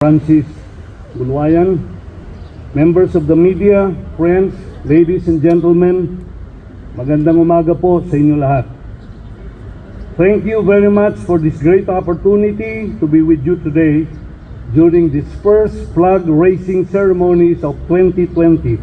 Francis Bulwayan, members of the media, friends, ladies and gentlemen, magandang umaga po sa inyo lahat. Thank you very much for this great opportunity to be with you today during this first flag raising ceremonies of 2024.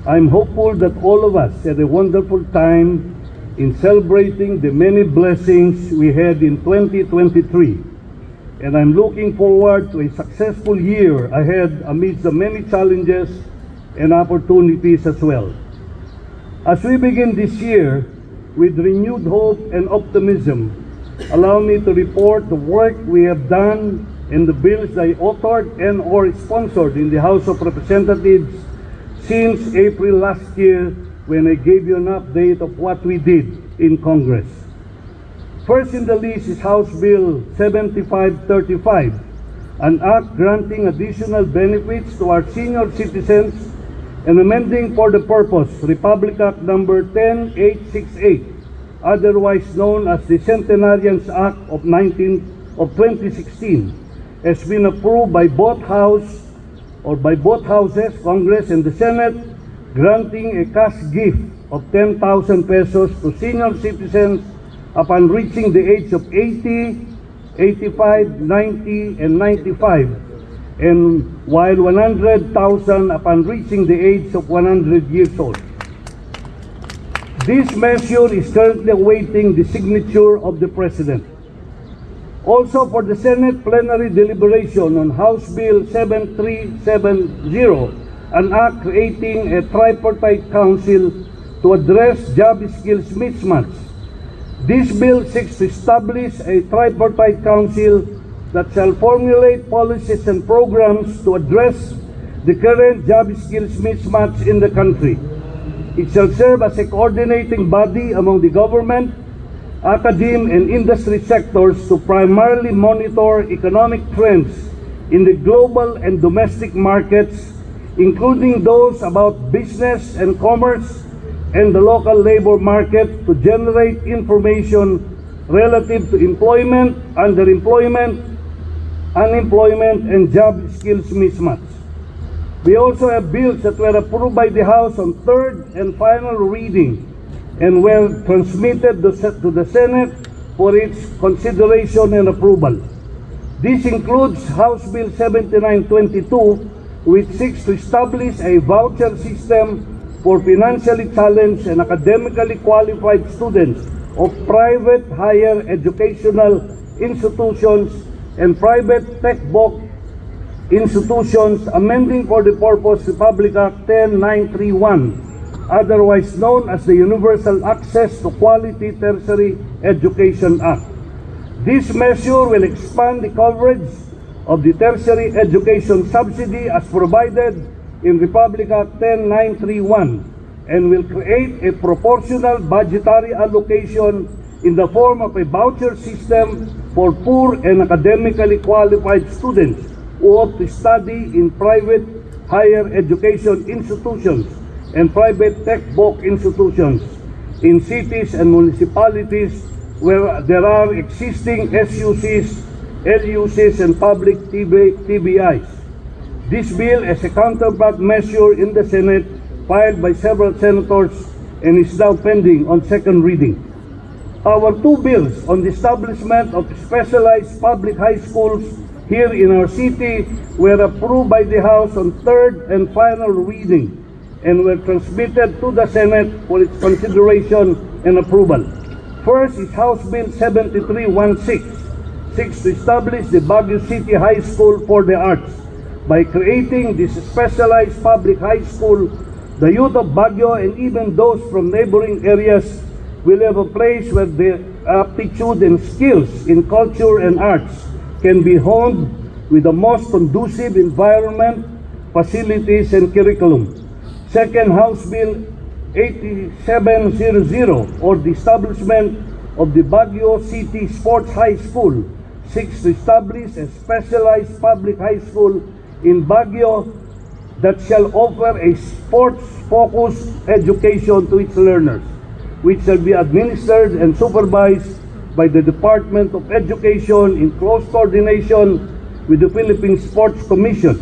I'm hopeful that all of us had a wonderful time in celebrating the many blessings we had in 2023. And I'm looking forward to a successful year ahead amidst the many challenges and opportunities as well. As we begin this year with renewed hope and optimism, allow me to report the work we have done and the bills I authored and or sponsored in the House of Representatives since April last year when I gave you an update of what we did in Congress. First in the list is House Bill 7535, an act granting additional benefits to our senior citizens and amending for the purpose Republic Act number 10868, otherwise known as the Centenarians Act of 2016, has been approved by both houses, Congress and the Senate, granting a cash gift of 10,000 pesos to senior citizens upon reaching the age of 80, 85, 90, and 95, and while 100,000 upon reaching the age of 100 years old. This measure is currently awaiting the signature of the President. Also for the Senate plenary deliberation on House Bill 7370, an act creating a tripartite council to address job skills mismatch. This bill seeks to establish a tripartite council that shall formulate policies and programs to address the current job skills mismatch in the country. It shall serve as a coordinating body among the government, academe, and industry sectors to primarily monitor economic trends in the global and domestic markets, including those about business and commerce, and the local labor market to generate information relative to employment, underemployment, unemployment, and job skills mismatch. We also have bills that were approved by the House on third and final reading and were transmitted to the Senate for its consideration and approval. This includes House Bill 7922, which seeks to establish a voucher system for financially challenged and academically qualified students of private higher educational institutions and private tech-book institutions, amending for the purpose Republic Act 10931, otherwise known as the Universal Access to Quality Tertiary Education Act. This measure will expand the coverage of the tertiary education subsidy as provided in Republic Act 10931 and will create a proportional budgetary allocation in the form of a voucher system for poor and academically qualified students who opt to study in private higher education institutions and private tech-book institutions in cities and municipalities where there are existing SUCs, LUCs, and public TBIs. This bill is a counterpart measure in the Senate filed by several senators and is now pending on second reading. Our two bills on the establishment of specialized public high schools here in our city were approved by the House on third and final reading and were transmitted to the Senate for its consideration and approval. First is House Bill 7316, seeks to establish the Baguio City High School for the Arts. By creating this specialized public high school, the youth of Baguio and even those from neighboring areas will have a place where their aptitude and skills in culture and arts can be honed with the most conducive environment, facilities, and curriculum. Second, House Bill 8700, or the establishment of the Baguio City Sports High School, seeks to establish a specialized public high school in Baguio that shall offer a sports-focused education to its learners, which shall be administered and supervised by the Department of Education in close coordination with the Philippine Sports Commission.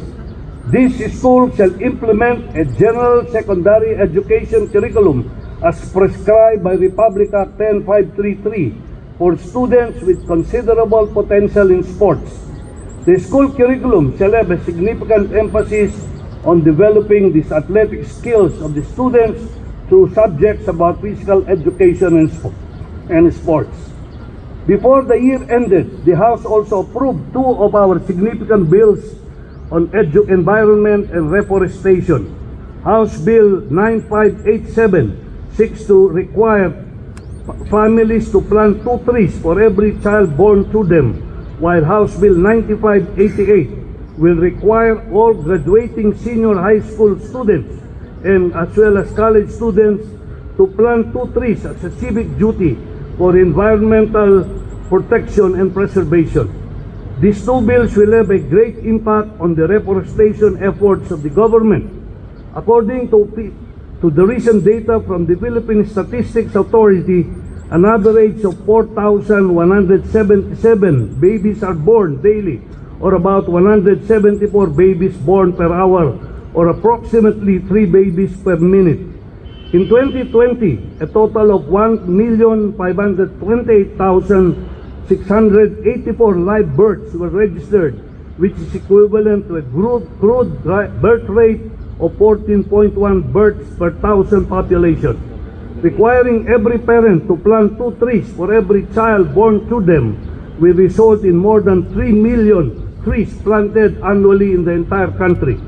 This school shall implement a general secondary education curriculum as prescribed by Republic Act 10533 for students with considerable potential in sports. The school curriculum shall have a significant emphasis on developing these athletic skills of the students through subjects about physical education and sports. Before the year ended, the House also approved two of our significant bills on environment and reforestation. House Bill 9587 seeks to require families to plant 2 trees for every child born to them, while House Bill 9588 will require all graduating senior high school students and as well as college students to plant 2 trees as a civic duty for environmental protection and preservation. These two bills will have a great impact on the reforestation efforts of the government. According to the recent data from the Philippine Statistics Authority, an average of 4,177 babies are born daily, or about 174 babies born per hour, or approximately 3 babies per minute. In 2020, a total of 1,528,684 live births were registered, which is equivalent to a crude birth rate of 14.1 births per thousand population. Requiring every parent to plant 2 trees for every child born to them will result in more than 3 million trees planted annually in the entire country.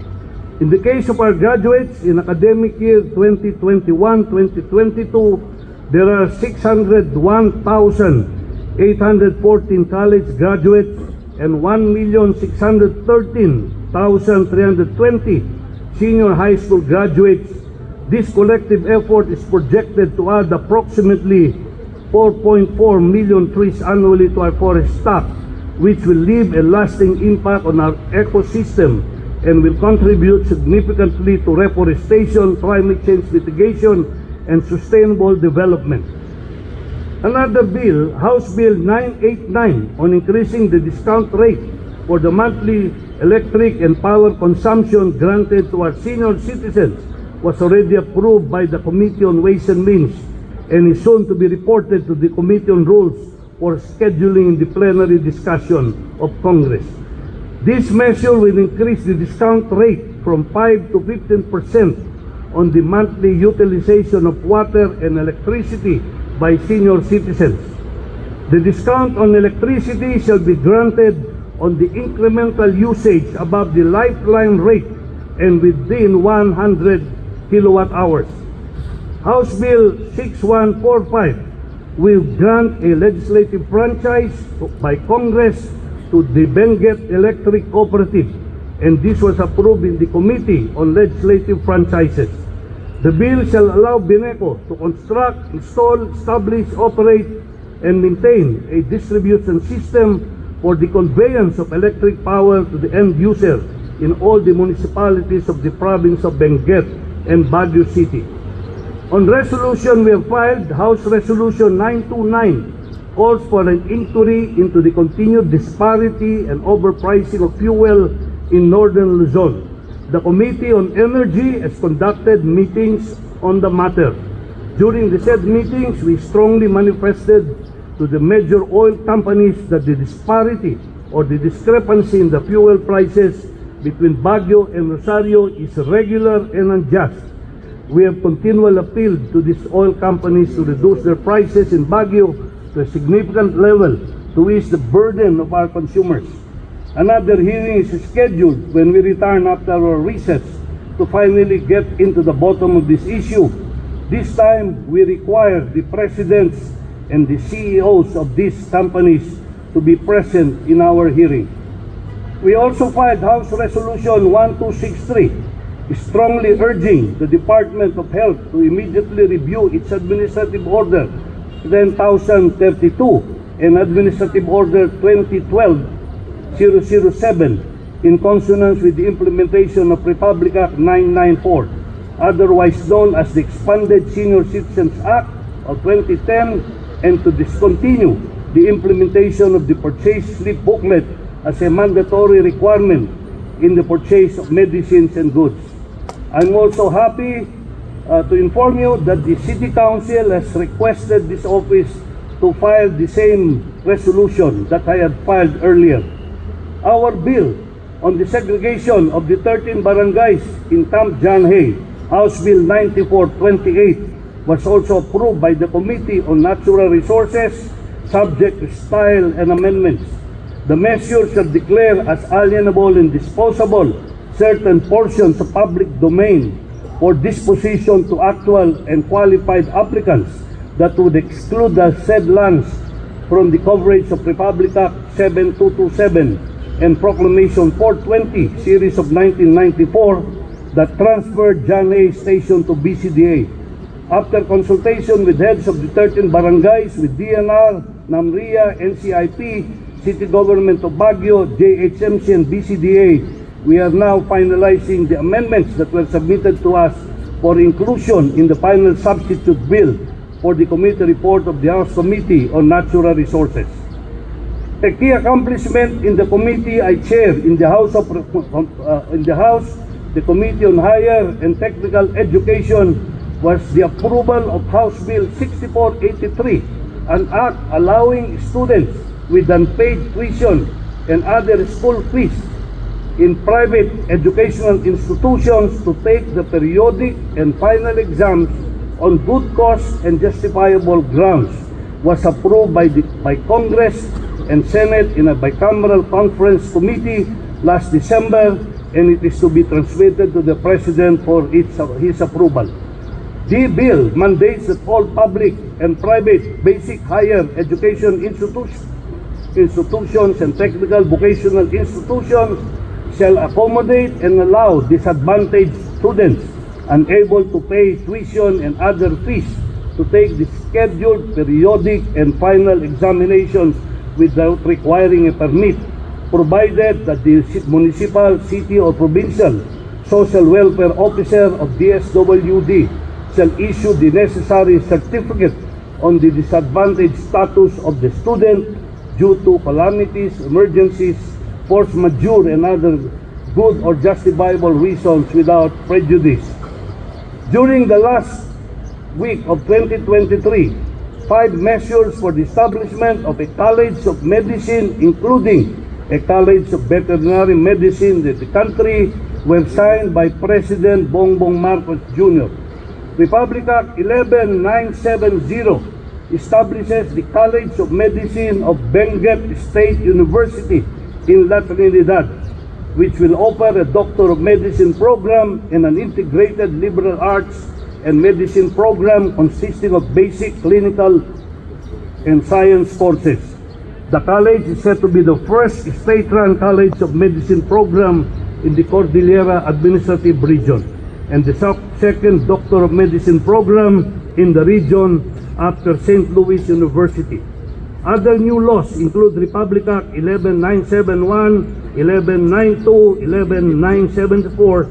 In the case of our graduates, in academic year 2021-2022, there are 601,814 college graduates and 1,613,320 senior high school graduates. This collective effort is projected to add approximately 4.4 million trees annually to our forest stock, which will leave a lasting impact on our ecosystem and will contribute significantly to reforestation, climate change mitigation, and sustainable development. Another bill, House Bill 989, on increasing the discount rate for the monthly electric and power consumption granted to our senior citizens, was already approved by the Committee on Ways and Means and is soon to be reported to the Committee on Rules for scheduling in the plenary discussion of Congress. This measure will increase the discount rate from 5 to 15% on the monthly utilization of water and electricity by senior citizens. The discount on electricity shall be granted on the incremental usage above the lifeline rate and within 100 kilowatt hours. House Bill 6145 will grant a legislative franchise by Congress to the Benguet Electric Cooperative, and this was approved in the Committee on Legislative Franchises. The bill shall allow Beneco to construct, install, establish, operate, and maintain a distribution system for the conveyance of electric power to the end user in all the municipalities of the province of Benguet and Baguio City. On resolution, we have filed House Resolution 929, calls for an inquiry into the continued disparity and overpricing of fuel in Northern Luzon. The Committee on Energy has conducted meetings on the matter. During the said meetings, we strongly manifested to the major oil companies that the disparity or the discrepancy in the fuel prices between Baguio and Rosario is irregular and unjust. We have continual appeal to these oil companies to reduce their prices in Baguio to a significant level to ease the burden of our consumers. Another hearing is scheduled when we return after our recess to finally get into the bottom of this issue. This time, we require the presidents and the CEOs of these companies to be present in our hearing. We also filed House Resolution 1263, strongly urging the Department of Health to immediately review its Administrative Order 10,032 and Administrative Order 2012-007 in consonance with the implementation of Republic Act 994, otherwise known as the Expanded Senior Citizens Act of 2010, and to discontinue the implementation of the purchase slip booklet as a mandatory requirement in the purchase of medicines and goods. I'm also happy to inform you that the City Council has requested this office to file the same resolution that I had filed earlier. Our bill on the segregation of the 13 barangays in Camp John Hay, House Bill 9428, was also approved by the Committee on Natural Resources, subject to style and amendments. The measure shall declare as alienable and disposable certain portions of public domain for disposition to actual and qualified applicants that would exclude the said lands from the coverage of Republic Act 7227 and Proclamation 420, Series of 1994, that transferred John A. Station to BCDA. After consultation with heads of the 13 barangays, with DNR, NAMRIA, NCIP, City Government of Baguio, JHMC, and BCDA, we are now finalizing the amendments that were submitted to us for inclusion in the final substitute bill for the committee report of the House Committee on Natural Resources. A key accomplishment in the committee I chair in the House, the Committee on Higher and Technical Education, was the approval of House Bill 6483, an act allowing students with unpaid tuition and other school fees in private educational institutions to take the periodic and final exams on good cause and justifiable grounds, was approved by Congress and Senate in a bicameral conference committee last December, and it is to be transmitted to the President for his approval. The bill mandates that all public and private basic higher education institutions and technical vocational institutions shall accommodate and allow disadvantaged students unable to pay tuition and other fees to take the scheduled periodic and final examinations without requiring a permit, provided that the municipal, city, or provincial social welfare officer of DSWD shall issue the necessary certificate on the disadvantaged status of the student due to calamities, emergencies, force majeure, and other good or justifiable reasons without prejudice. During the last week of 2023, 5 measures for the establishment of a College of Medicine, including a College of Veterinary Medicine in the country, were signed by President Bongbong Marcos Jr. Republic Act 11970 establishes the College of Medicine of Benguet State University in La Trinidad, which will offer a Doctor of Medicine program and an integrated liberal arts and medicine program consisting of basic, clinical, and science courses. The college is said to be the first state-run College of Medicine program in the Cordillera Administrative Region, and the second Doctor of Medicine program in the region after St. Louis University. Other new laws include Republic Act 11971, 1192, 11974,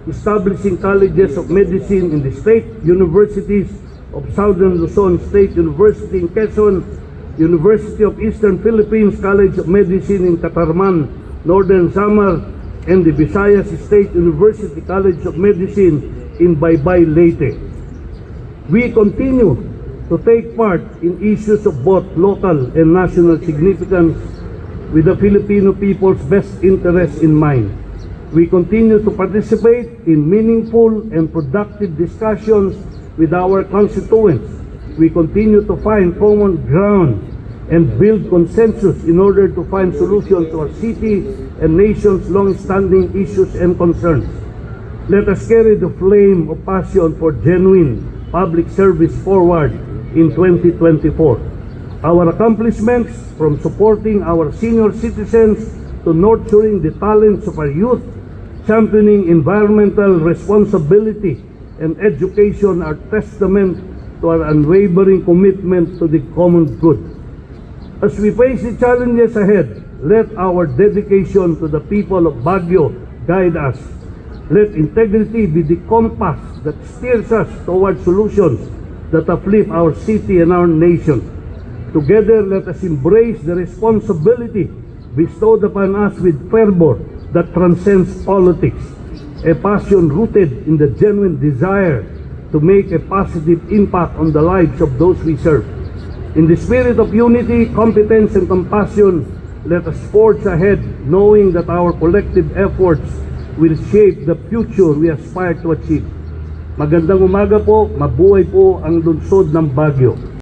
establishing colleges of medicine in the state universities of Southern Luzon State University in Quezon, University of Eastern Philippines College of Medicine in Catarman, Northern Samar, and the Visayas State University College of Medicine in Baybay, Leyte. We continue to take part in issues of both local and national significance with the Filipino people's best interests in mind. We continue to participate in meaningful and productive discussions with our constituents. We continue to find common ground and build consensus in order to find solutions to our city and nation's long-standing issues and concerns. Let us carry the flame of passion for genuine public service forward in 2024. Our accomplishments, from supporting our senior citizens to nurturing the talents of our youth, championing environmental responsibility and education, are testament to our unwavering commitment to the common good. As we face the challenges ahead, let our dedication to the people of Baguio guide us. Let integrity be the compass that steers us toward solutions that uplift our city and our nation. Together, let us embrace the responsibility bestowed upon us with fervor that transcends politics, a passion rooted in the genuine desire to make a positive impact on the lives of those we serve. In the spirit of unity, competence, and compassion, let us forge ahead, knowing that our collective efforts will shape the future we aspire to achieve. Magandang umaga po, mabuhay po ang lungsod ng Baguio.